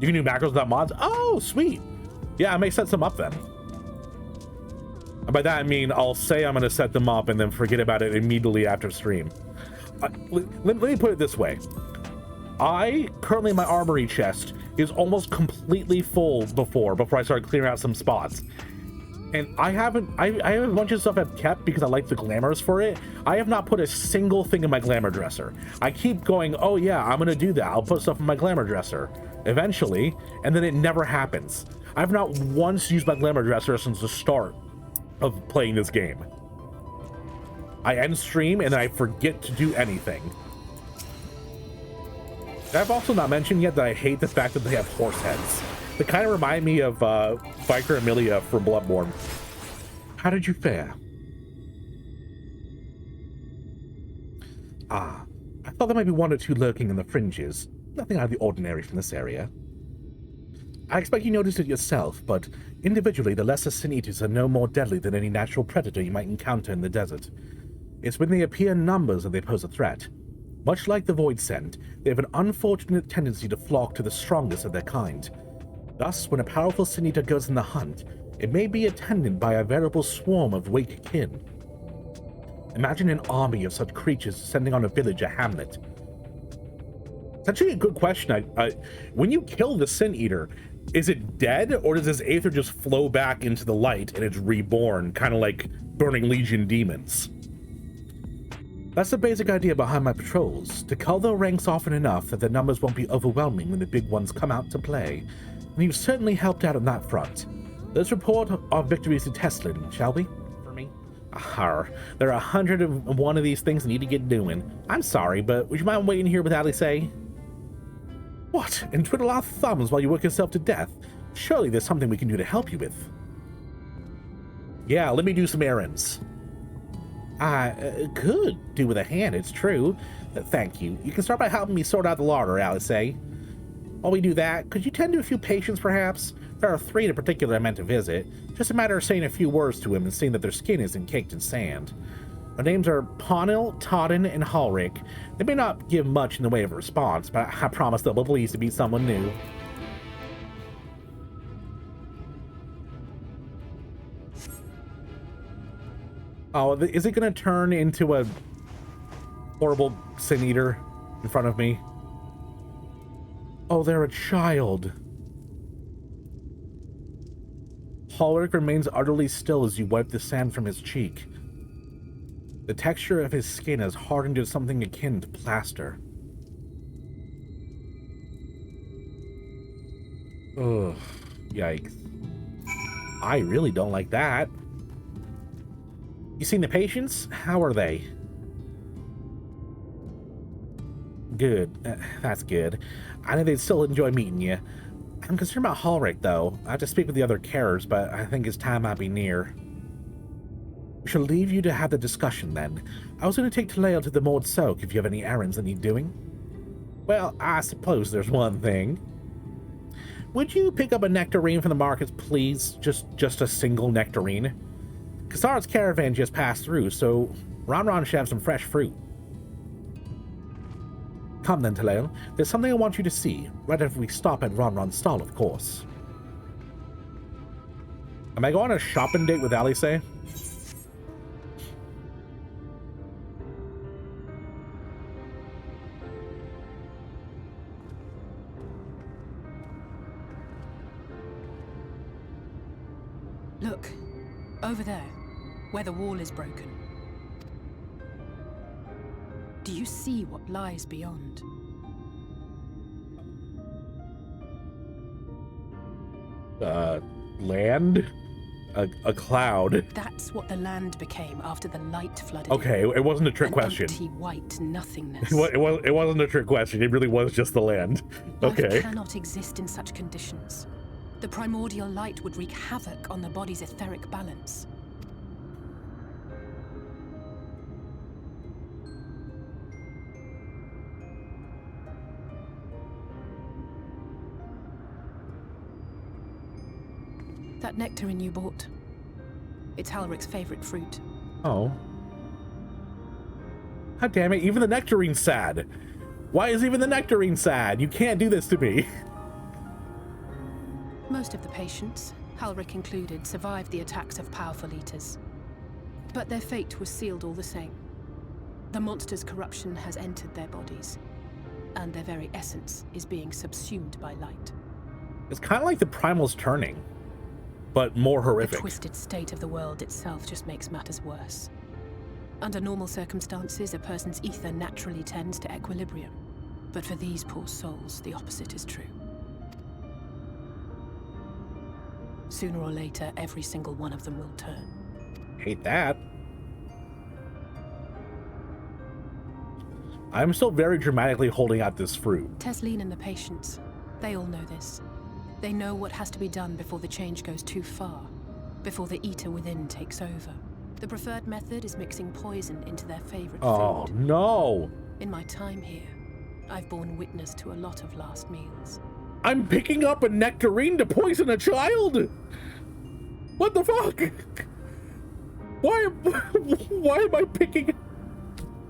You can do macros without mods? Oh, sweet. Yeah, I may set some up then. By that I mean I'll say I'm going to set them up and then forget about it immediately after stream. Let me put it this way. Currently my armory chest is almost completely full before I started clearing out some spots. And I have a bunch of stuff I've kept because I like the glamours for it. I have not put a single thing in my glamour dresser. I keep going, oh yeah, I'm gonna do that. I'll put stuff in my glamour dresser eventually, and then it never happens. I've not once used my glamour dresser since the start of playing this game. I end stream and I forget to do anything. I've also not mentioned yet that I hate the fact that they have horse heads. They kind of remind me of Vicar Amelia from Bloodborne. How did you fare? Ah, I thought there might be one or two lurking in the fringes. Nothing out of the ordinary from this area. I expect you noticed it yourself, but individually the lesser sin eaters are no more deadly than any natural predator you might encounter in the desert. It's when they appear in numbers that they pose a threat. Much like the Void Sent, they have an unfortunate tendency to flock to the strongest of their kind. Thus, when a powerful sin eater goes in the hunt, it may be attended by a veritable swarm of weak kin. Imagine an army of such creatures descending on a village or hamlet. It's actually a good question. When you kill the sin eater, is it dead, or does this aether just flow back into the light and it's reborn, kind of like Burning Legion demons? That's the basic idea behind my patrols, to cull their ranks often enough that their numbers won't be overwhelming when the big ones come out to play, and you've certainly helped out on that front. Let's report our victories to Teslin, shall we? For me? Arr, there are 101 of these things I need to get doing. I'm sorry, but would you mind waiting here with Alice? What? And twiddle our thumbs while you work yourself to death? Surely there's something we can do to help you with. Yeah, let me do some errands. I could do with a hand, it's true. Thank you. You can start by helping me sort out the larder, Alice. While we do that, could you tend to a few patients, perhaps? There are 3 in particular I meant to visit. Just a matter of saying a few words to them and seeing that their skin isn't caked in sand. Their names are Pawnil, Todden, and Halric. They may not give much in the way of a response, but I promise they'll be pleased to meet someone new. Oh, is it going to turn into a horrible sin eater in front of me? Oh, they're a child. Halric remains utterly still as you wipe the sand from his cheek. The texture of his skin has hardened to something akin to plaster. Ugh, yikes. I really don't like that. You seen the patients? How are they? Good. That's good. I know they'd still enjoy meeting you. I'm concerned about Halric, though. I have to speak with the other carers, but I think his time might be near. We shall leave you to have the discussion, then. I was going to take Taleo to the Mord Soak if you have any errands that need doing. Well, I suppose there's one thing. Would you pick up a nectarine from the markets, please? Just a single nectarine? Kassar's caravan just passed through, so Ron should have some fresh fruit. Come then, Taleo. There's something I want you to see, right after we stop at Ron's stall, of course. Am I going on a shopping date with Alice? Look, over there, where the wall is broken. Do you see what lies beyond? Land? A cloud. That's what the land became after the light flooded. Okay, it wasn't a trick question. Empty white nothingness. It wasn't a trick question. It really was just the land. Okay. Life cannot exist in such conditions. The primordial light would wreak havoc on the body's etheric balance. That nectarine you bought. It's Halric's favorite fruit. Oh. God damn it, even the nectarine's sad. Why is even the nectarine sad? You can't do this to me. Most of the patients, Halric included, survived the attacks of powerful eaters. But their fate was sealed all the same. The monster's corruption has entered their bodies, and their very essence is being subsumed by light. It's kind of like the Primal's turning, but more horrific. The twisted state of the world itself just makes matters worse. Under normal circumstances, a person's ether naturally tends to equilibrium. But for these poor souls, the opposite is true. Sooner or later, every single one of them will turn. Hate that. I'm still very dramatically holding out this fruit. Tesleen and the patients, they all know this. They know what has to be done before the change goes too far, before the eater within takes over. The preferred method is mixing poison into their favorite food. Oh, no! In my time here, I've borne witness to a lot of last meals. I'm picking up a nectarine to poison a child? What the fuck? Why am I picking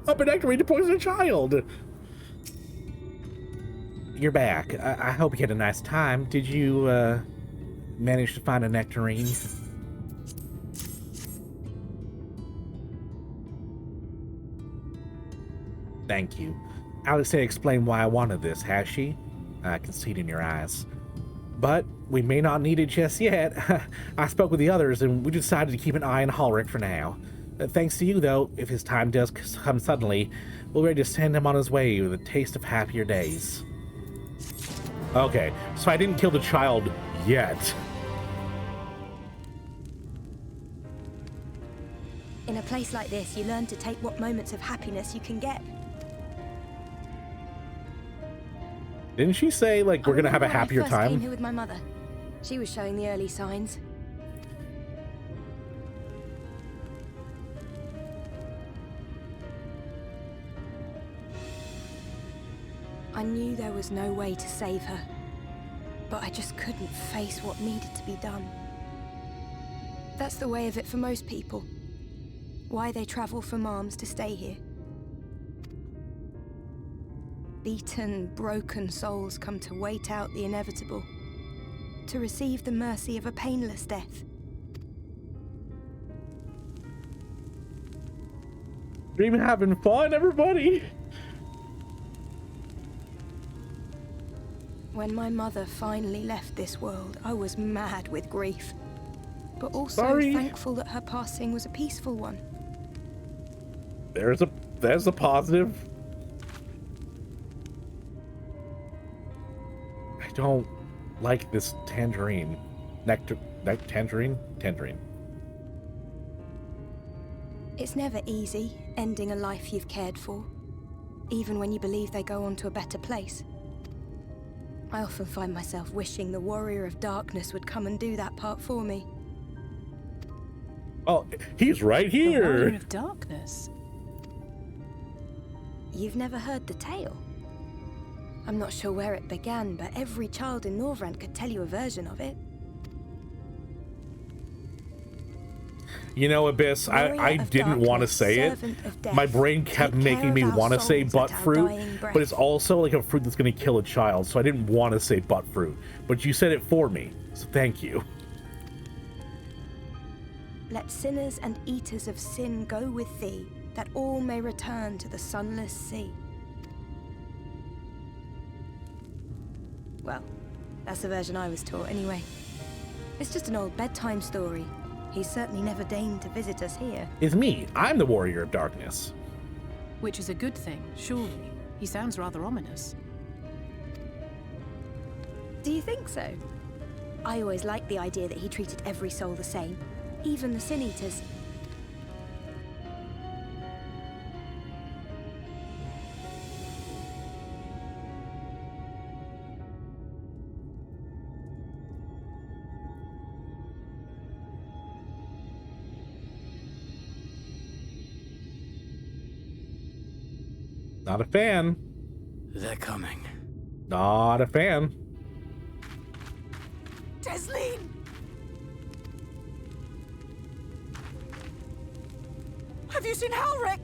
up a nectarine to poison a child? You're back. I hope you had a nice time. Did you, manage to find a nectarine? Thank you. Alexei explained why I wanted this, has she? I can see it in your eyes. But we may not need it just yet. I spoke with the others, and we decided to keep an eye on Halric for now. Thanks to you, though, if his time does come suddenly, we're ready to send him on his way with a taste of happier days. Okay, so I didn't kill the child yet. In a place like this, you learn to take what moments of happiness you can get. Didn't she say, like, we're gonna have a happier I first came time? here with my mother. She was showing the early signs. I knew there was no way to save her, but I just couldn't face what needed to be done. That's the way of it for most people. Why they travel from arms to stay here. Beaten, broken souls come to wait out the inevitable, to receive the mercy of a painless death. Dream having fun, everybody? When my mother finally left this world, I was mad with grief, but also Sorry. thankful that her passing was a peaceful one. There's a positive. I don't like this tangerine. Tangerine? Tangerine. It's never easy, ending a life you've cared for, even when you believe they go on to a better place. I often find myself wishing the Warrior of Darkness would come and do that part for me. Oh, he's right The Warrior here. of Darkness. You've never heard the tale? I'm not sure where it began, but every child in Norvrent could tell you a version of it. You know, Abyss, I Warrior of didn't want to Darkness, say it. servant of death, My brain kept take care making me of our want to say souls butt at our fruit, dying breath. but it's also like a fruit that's going to kill a child, so I didn't want to say butt fruit. But you said it for me, so thank you. Let sinners and eaters of sin go with thee, that all may return to the sunless sea. Well, that's the version I was taught anyway. It's just an old bedtime story. He's certainly never deigned to visit us here. It's me. I'm the Warrior of Darkness. Which is a good thing, surely. He sounds rather ominous. Do you think so? I always liked the idea that he treated every soul the same, even the Sin Eaters. Not a fan. They're coming. Not a fan. Tesleen! Have you seen Halric?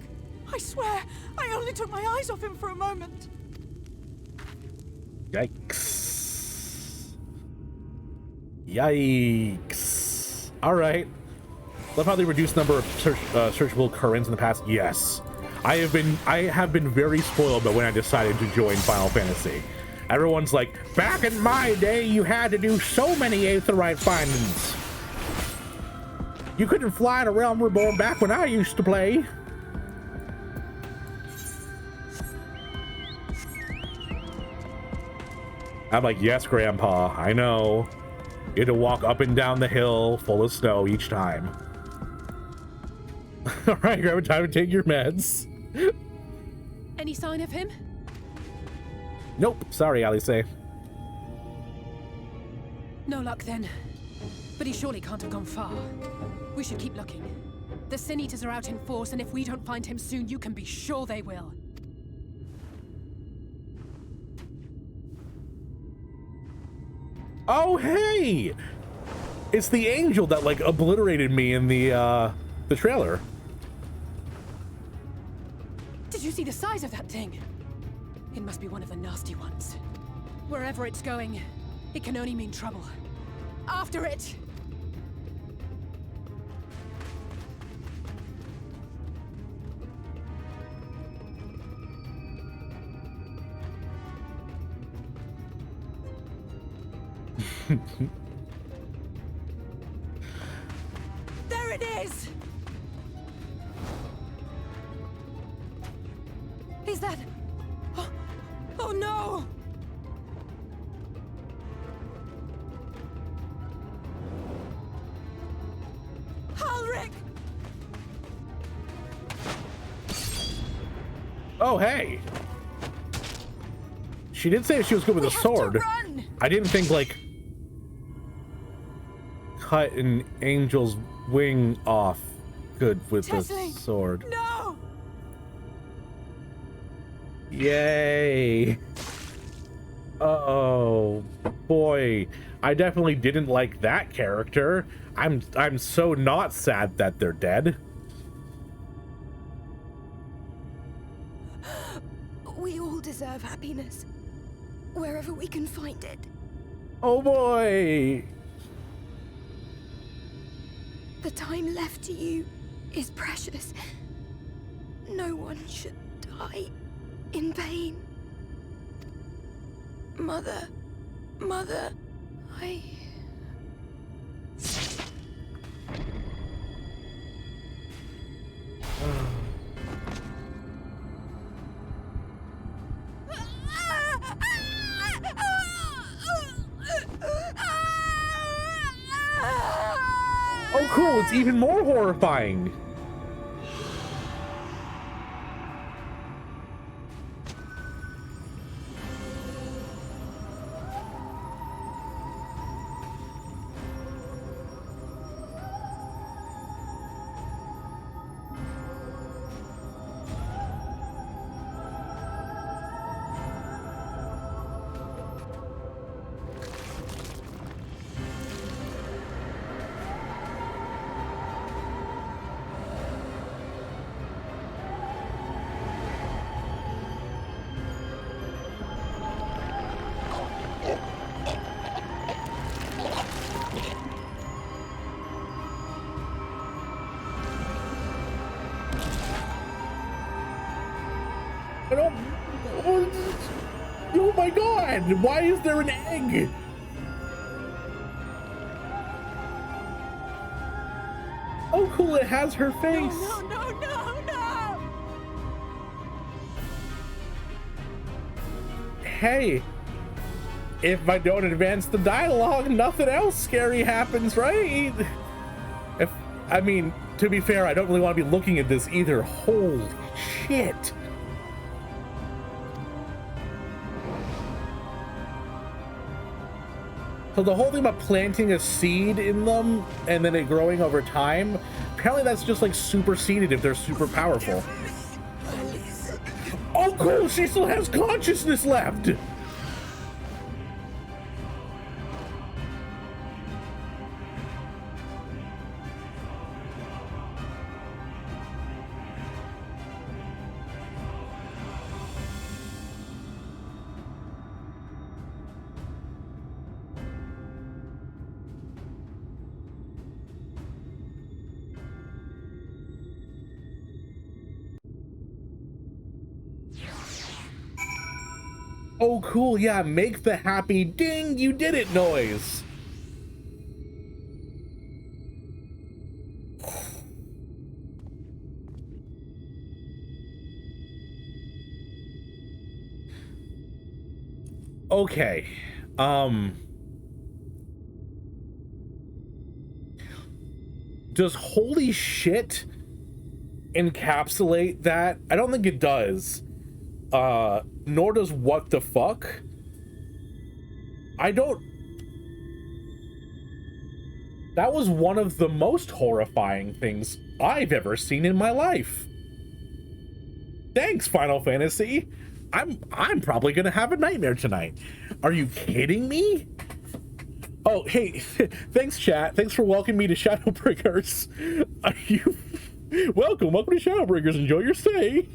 I swear, I only took my eyes off him for a moment. Yikes. Yikes. Alright. Love how they reduced the number of searchable currents in the past. Yes. I have been very spoiled by when I decided to join Final Fantasy. Everyone's like, back in my day, you had to do so many Aetherite findings. You couldn't fly in a Realm Reborn back when I used to play. I'm like, yes, Grandpa, I know. You had to walk up and down the hill full of snow each time. All right, grab time to take your meds. Any sign of him? Nope. Sorry, Alice. No luck then. But he surely can't have gone far. We should keep looking. The Sin Eaters are out in force, and if we don't find him soon, you can be sure they will. Oh, hey! It's the angel that, like, obliterated me in the trailer. Did you see the size of that thing? It must be one of the nasty ones. Wherever it's going, it can only mean trouble. After it! There it is! Is that... Oh no! Halric! Oh, hey! She did say she was good with a sword. I didn't think, like, cut an angel's wing off good with the sword. No! Yay! Oh boy, I definitely didn't like that character. I'm so not sad that they're dead. We all deserve happiness, wherever we can find it. Oh boy! The time left to you is precious. No one should die in pain. Mother, I... Oh cool, it's even more horrifying. I don't... Oh my god! Why is there an egg? Oh cool, it has her face! No! Hey! If I don't advance the dialogue, nothing else scary happens, right? I mean, to be fair, I don't really want to be looking at this either. Holy shit! So the whole thing about planting a seed in them and then it growing over time, apparently that's just like superseded if they're super powerful. Oh cool, she still has consciousness left! Oh, cool. Yeah, make the happy ding, you did it noise. Okay. Does holy shit encapsulate that? I don't think it does. Nor does what the fuck. That was one of the most horrifying things I've ever seen in my life. Thanks, Final Fantasy. I'm probably gonna have a nightmare tonight. Are you kidding me? Oh, hey, thanks, chat. Thanks for welcoming me to Shadowbringers. Welcome to Shadowbringers. Enjoy your stay.